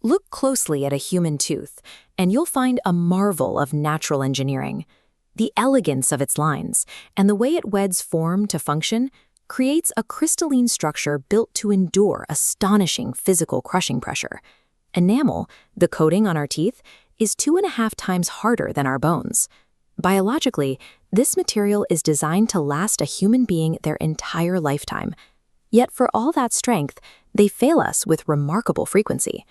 Look closely at a human tooth, and you'll find a marvel of natural engineering. The elegance of its lines and the way it weds form to function creates a crystalline structure built to endure astonishing physical crushing pressure. Enamel, the coating on our teeth, is 2.5 times harder than our bones. Biologically, this material is designed to last a human being their entire lifetime. Yet for all that strength, they fail us with remarkable frequency.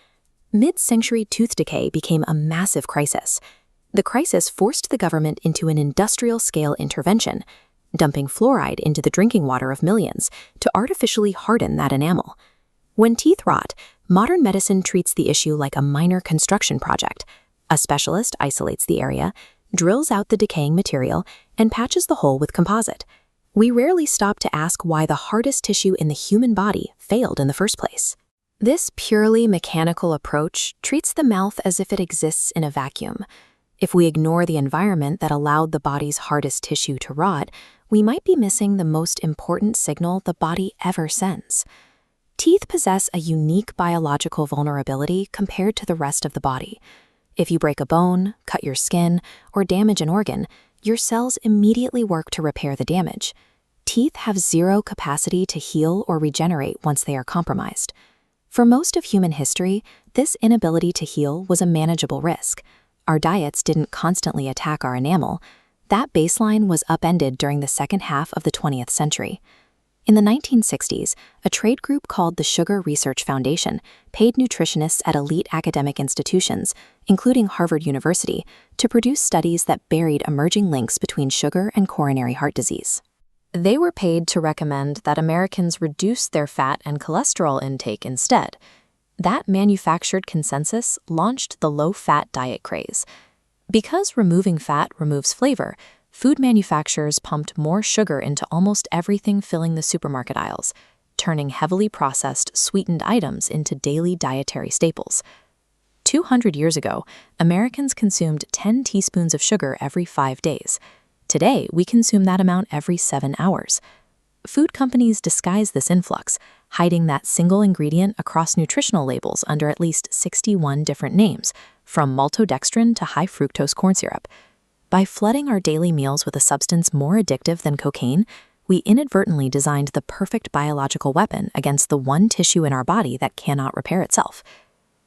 Mid-century tooth decay became a massive crisis. The crisis forced the government into an industrial-scale intervention, dumping fluoride into the drinking water of millions to artificially harden that enamel. When teeth rot, modern medicine treats the issue like a minor construction project. A specialist isolates the area, drills out the decaying material, and patches the hole with composite. We rarely stop to ask why the hardest tissue in the human body failed in the first place. This purely mechanical approach treats the mouth as if it exists in a vacuum. If we ignore the environment that allowed the body's hardest tissue to rot, we might be missing the most important signal the body ever sends. Teeth possess a unique biological vulnerability compared to the rest of the body. If you break a bone, cut your skin, or damage an organ, your cells immediately work to repair the damage. Teeth have zero capacity to heal or regenerate once they are compromised. For most of human history, this inability to heal was a manageable risk. Our diets didn't constantly attack our enamel. That baseline was upended during the second half of the 20th century. In the 1960s, a trade group called the Sugar Research Foundation paid nutritionists at elite academic institutions, including Harvard University, to produce studies that buried emerging links between sugar and coronary heart disease. They were paid to recommend that Americans reduce their fat and cholesterol intake instead. That manufactured consensus launched the low-fat diet craze. Because removing fat removes flavor, food manufacturers pumped more sugar into almost everything filling the supermarket aisles, turning heavily processed, sweetened items into daily dietary staples. 200 years ago, Americans consumed 10 teaspoons of sugar every 5 days. Today, we consume that amount every 7 hours. Food companies disguise this influx, hiding that single ingredient across nutritional labels under at least 61 different names, from maltodextrin to high fructose corn syrup. By flooding our daily meals with a substance more addictive than cocaine, we inadvertently designed the perfect biological weapon against the one tissue in our body that cannot repair itself.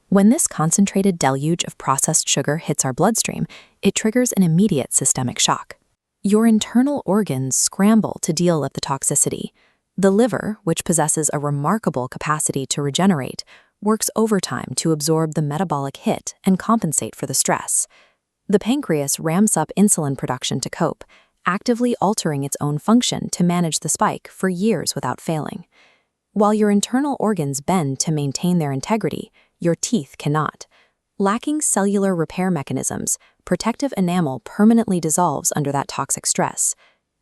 When this concentrated deluge of processed sugar hits our bloodstream, it triggers an immediate systemic shock. Your internal organs scramble to deal with the toxicity. The liver, which possesses a remarkable capacity to regenerate, works overtime to absorb the metabolic hit and compensate for the stress. The pancreas ramps up insulin production to cope, actively altering its own function to manage the spike for years without failing. While your internal organs bend to maintain their integrity, your teeth cannot. Lacking cellular repair mechanisms, protective enamel permanently dissolves under that toxic stress.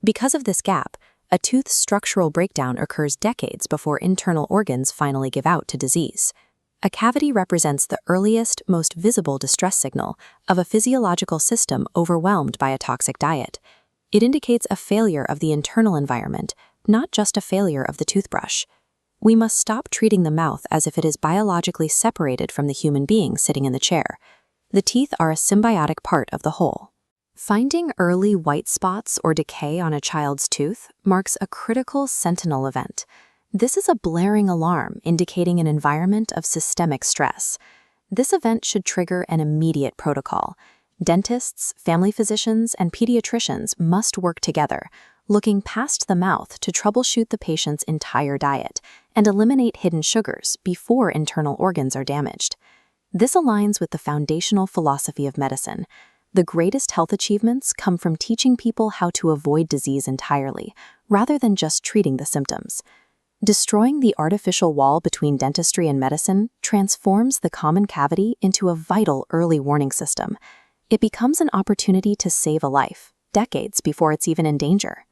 Because of this gap, a tooth's structural breakdown occurs decades before internal organs finally give out to disease. A cavity represents the earliest, most visible distress signal of a physiological system overwhelmed by a toxic diet. It indicates a failure of the internal environment, not just a failure of the toothbrush. We must stop treating the mouth as if it is biologically separated from the human being sitting in the chair. The teeth are a symbiotic part of the whole. Finding early white spots or decay on a child's tooth marks a critical sentinel event. This is a blaring alarm indicating an environment of systemic stress. This event should trigger an immediate protocol. Dentists, family physicians, and pediatricians must work together, looking past the mouth to troubleshoot the patient's entire diet and eliminate hidden sugars before internal organs are damaged. This aligns with the foundational philosophy of medicine. The greatest health achievements come from teaching people how to avoid disease entirely, rather than just treating the symptoms. Destroying the artificial wall between dentistry and medicine transforms the common cavity into a vital early warning system. It becomes an opportunity to save a life, decades before it's even in danger.